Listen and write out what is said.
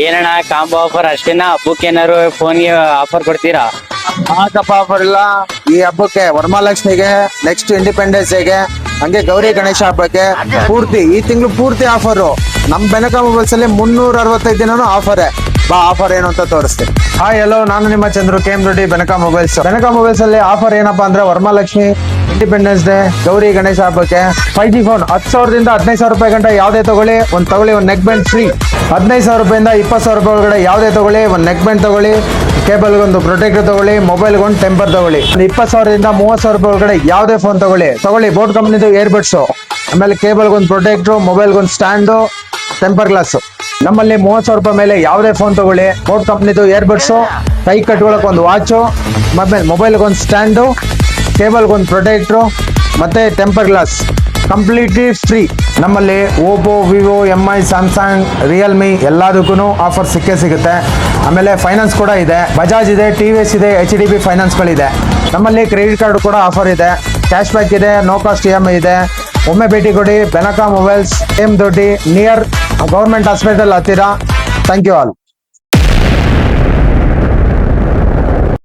ಏನಣ್ಣ combo offer ಅಷ್ಟೇನಾ? ಹಬ್ಬಕ್ಕೆ ಏನಾರು ಫೋನ್ಗೆ ಆಫರ್ ಕೊಡ್ತೀರಾ? ಹಾಕಪ್ಪ ಆಫರ್ ಇಲ್ಲ ಈ ಹಬ್ಬಕ್ಕೆ, ವರಮಹಾಲಕ್ಷ್ಮಿಗೆ, ನೆಕ್ಸ್ಟ್ ಇಂಡಿಪೆಂಡೆನ್ಸ್ ಡೇಗೆ, ಹಂಗೆ ಗೌರಿ ಗಣೇಶ ಹಬ್ಬಕ್ಕೆ ಪೂರ್ತಿ ಈ ತಿಂಗಳು ಪೂರ್ತಿ ಆಫರ್. ನಮ್ ಬೆನಕ ಮೊಬೈಲ್ಸ್ ಅಲ್ಲಿ 365 ದಿನನೂ ಆಫರ್. ಬಾ ಆಫರ್ ಏನು ಅಂತ ತೋರಿಸ್ತೀನಿ. ಹಾಯ್ ಹಲೋ, ನಾನು ನಿಮ್ಮ Chandru, KM Doddi, Benaka mobiles. Benaka mobiles ಅಲ್ಲಿ ಆಫರ್ ಏನಪ್ಪಾ ಅಂದ್ರೆ ವರಮಹಾಲಕ್ಷ್ಮಿ, ಇಂಡಿಪೆಂಡೆನ್ಸ್ ಡೇ, ಗೌರಿ ಗಣೇಶ ಹಬ್ಬಕ್ಕೆ 5G ಫೋನ್ 10,000ದಿಂದ 15,000 ರೂಪಾಯಿ ಗಂಟ ಯಾವ್ದೇ ತಗೊಳ್ಳಿ ಒಂದ್ ನೆಕ್ ಬ್ಯಾಂಡ್ ಫ್ರೀ. 15,000 ರೂಪಾಯಿಂದ 20,000 ರೂಪಾಯಿ ಒಳಗಡೆ ಯಾವ್ದೇ ತಗೊಳ್ಳಿ ಒಂದ್ ನೆಕ್ ಬ್ಯಾಂಡ್ ತಗೊಳ್ಳಿ, ಕೇಬಲ್ಗೊಂದು ಪ್ರೊಟೆಕ್ಟರ್ ತಗೊಳ್ಳಿ, ಮೊಬೈಲ್ಗೊಂದು ಟೆಂಪರ್ ತಗೊಳ್ಳಿ. 20,000ದಿಂದ 30,000 ರೂಪಾಯಿ ಒಳಗಡೆ ಯಾವ್ದೇ ಫೋನ್ ತಗೊಳ್ಳಿ ಬೋಟ್ ಕಂಪ್ನಿದು ಏರ್ಬಡ್ಸ್, ಆಮೇಲೆ ಕೇಬಲ್ಗೊಂದು ಪ್ರೊಟೆಕ್ಟರ್, ಮೊಬೈಲ್ಗೊಂದು ಸ್ಟ್ಯಾಂಡು, ಟೆಂಪರ್ ಗ್ಲಾಸ್. ನಮ್ಮಲ್ಲಿ 30,000 ರೂಪಾಯಿ ಮೇಲೆ ಯಾವ್ದೇ ಫೋನ್ ತಗೊಳ್ಳಿ ಬೋಟ್ ಕಂಪ್ನಿದು ಏರ್ಬಡ್ಸ್, ಕೈ ಕಟ್ಕೊಳಕ್ ಒಂದು ವಾಚು, ಮೊಬೈಲ್ಗೊಂದು ಸ್ಟ್ಯಾಂಡು, ಕೇಬಲ್ಗೊಂದು ಪ್ರೊಟೆಕ್ಟ್ರು ಮತ್ತೆ ಟೆಂಪರ್ ಗ್ಲಾಸ್ ಕಂಪ್ಲೀಟ್ಲಿ ಫ್ರೀ. ನಮ್ಮಲ್ಲಿ Oppo, Vivo, MI, Samsung, Realme ಎಲ್ಲದಕ್ಕೂ ಆಫರ್ ಸಿಗುತ್ತೆ. ಆಮೇಲೆ ಫೈನಾನ್ಸ್ ಕೂಡ ಇದೆ, ಬಜಾಜ್ ಇದೆ, TVS ಇದೆ, HDB ಫೈನಾನ್ಸ್ಗಳಿದೆ. ನಮ್ಮಲ್ಲಿ ಕ್ರೆಡಿಟ್ ಕಾರ್ಡ್ ಕೂಡ ಆಫರ್ ಇದೆ, ಕ್ಯಾಶ್ ಬ್ಯಾಕ್ ಇದೆ, ನೋ ಕಾಸ್ಟ್ EMI ಇದೆ. ಒಮ್ಮೆ ಭೇಟಿ ಕೊಡಿ, Benaka Mobiles, KM Doddi, near government hospital ಹತ್ತಿರ. Thank you all.